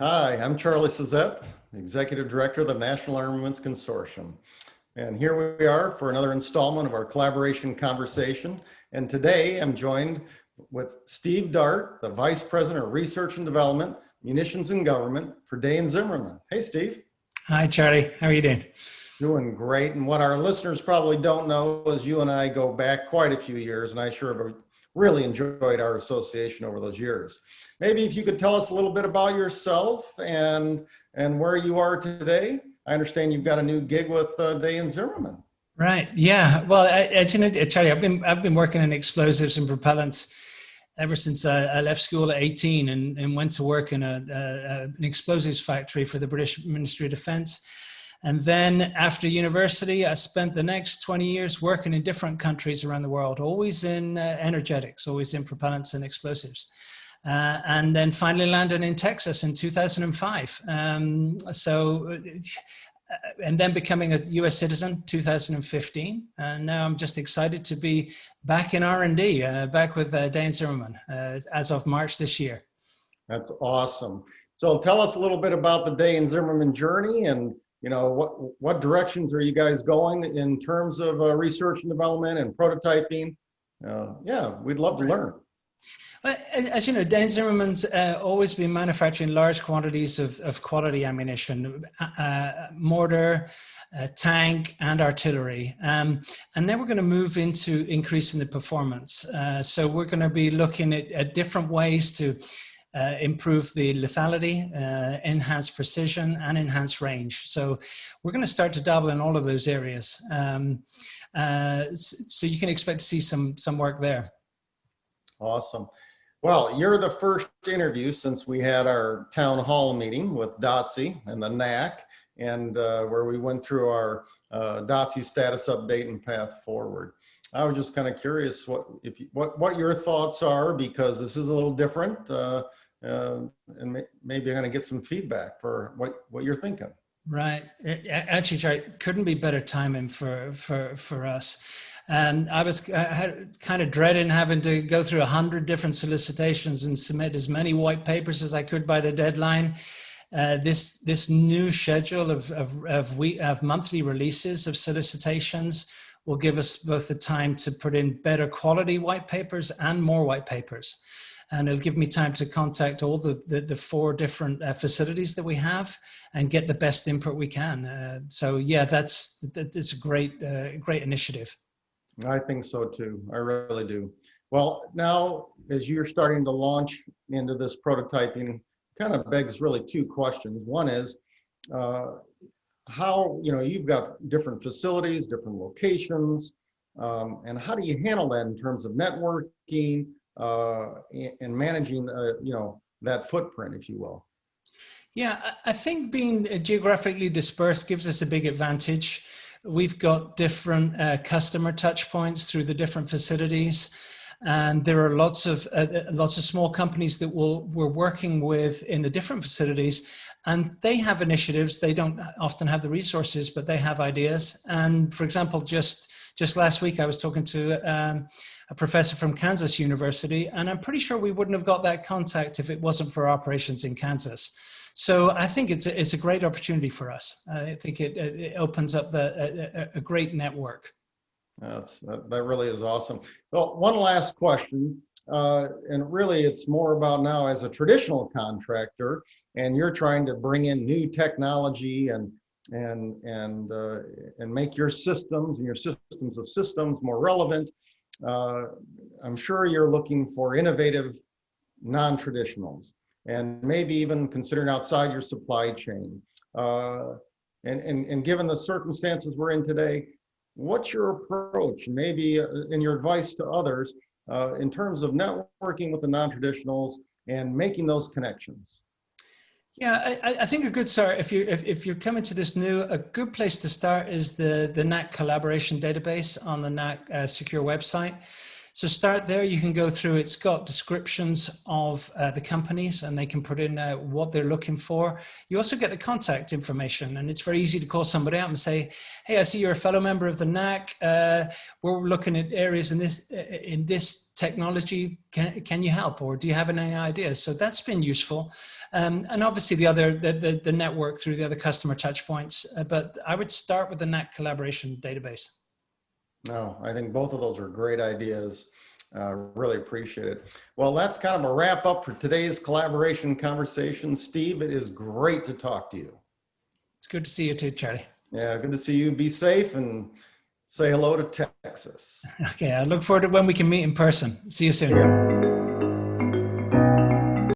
Hi, I'm Charlie Zisette, Executive Director of the National Armaments Consortium. And here we are for another installment of our collaboration conversation. And today I'm joined with Steve Dart, the Vice President of Research and Development, Munitions and Government for Zimmerman. Hey, Steve. Hi, Charlie. How are you doing? Doing great. And what our listeners probably don't know is you and I go back quite a few years, and I sure have really enjoyed our association over those years. Maybe if you could tell us a little bit about yourself and where you are today. I understand you've got a new gig with Zimmerman. Right. Yeah. Well, as you know, Charlie, I've been working in explosives and propellants ever since I left school at 18 and went to work in an explosives factory for the British Ministry of Defence. And then after university, I spent the next 20 years working in different countries around the world, always in energetics, always in propellants and explosives. And then finally landed in Texas in 2005. And then becoming a US citizen, 2015. And now I'm just excited to be back in R&D, back with Zimmerman as of March this year. That's awesome. So tell us a little bit about the Zimmerman journey, and what directions are you guys going in terms of research and development and prototyping? Yeah, we'd love to learn. As you know, Zimmerman's always been manufacturing large quantities of quality ammunition, mortar, tank, and artillery. And now we're going to move into increasing the performance. So we're going to be looking at different ways to improve the lethality, enhance precision, and enhance range. So we're going to start to dabble in all of those areas. So you can expect to see some work there. Awesome. Well, you're the first interview since we had our town hall meeting with DOTC and the NAC, and where we went through our DOTC status update and path forward. I was just kind of curious what your thoughts are, because this is a little different, and maybe I'm going to get some feedback for what you're thinking. Right. Actually, Charlie, couldn't be better timing for us. I had kind of dreading having to go through 100 different solicitations and submit as many white papers as I could by the deadline. This new schedule of monthly releases of solicitations will give us both the time to put in better quality white papers and more white papers. And it'll give me time to contact all the 4 different facilities that we have and get the best input we can. So yeah, that's a great initiative. I think so too. I really do. Well, now as you're starting to launch into this prototyping, kind of begs really 2 questions. One is how, you've got different facilities, different locations, and how do you handle that in terms of networking and managing, that footprint, if you will? Yeah, I think being geographically dispersed gives us a big advantage. We've got different customer touch points through the different facilities, and there are lots of small companies that we're working with in the different facilities, and they have initiatives. They don't often have the resources, but they have ideas. And for example, just last week, I was talking to a professor from Kansas University, and I'm pretty sure we wouldn't have got that contact if it wasn't for operations in Kansas. So I think it's a great opportunity for us. I think it opens up a great network. That really is awesome. Well, one last question, and really it's more about now as a traditional contractor, and you're trying to bring in new technology and make your systems and your systems of systems more relevant. I'm sure you're looking for innovative non-traditionals, and maybe even considering outside your supply chain. And given the circumstances we're in today, what's your approach, maybe in your advice to others, in terms of networking with the non-traditionals and making those connections? Yeah, I think a good start, if you're coming to this new, a good place to start is the NAC Collaboration database on the NAC secure website. So start there. You can go through, it's got descriptions of the companies, and they can put in what they're looking for. You also get the contact information, and it's very easy to call somebody up and say, hey, I see you're a fellow member of the NAC. We're looking at areas in this technology. Can you help, or do you have any ideas? So that's been useful. And obviously the network through the other customer touch points, but I would start with the NAC Collaboration database. No, I think both of those are great ideas. Really appreciate it. Well, that's kind of a wrap up for today's collaboration conversation. Steve, it is great to talk to you. It's good to see you too, Charlie. Yeah, good to see you. Be safe and say hello to Texas. Okay, I look forward to when we can meet in person. See you soon. Yeah.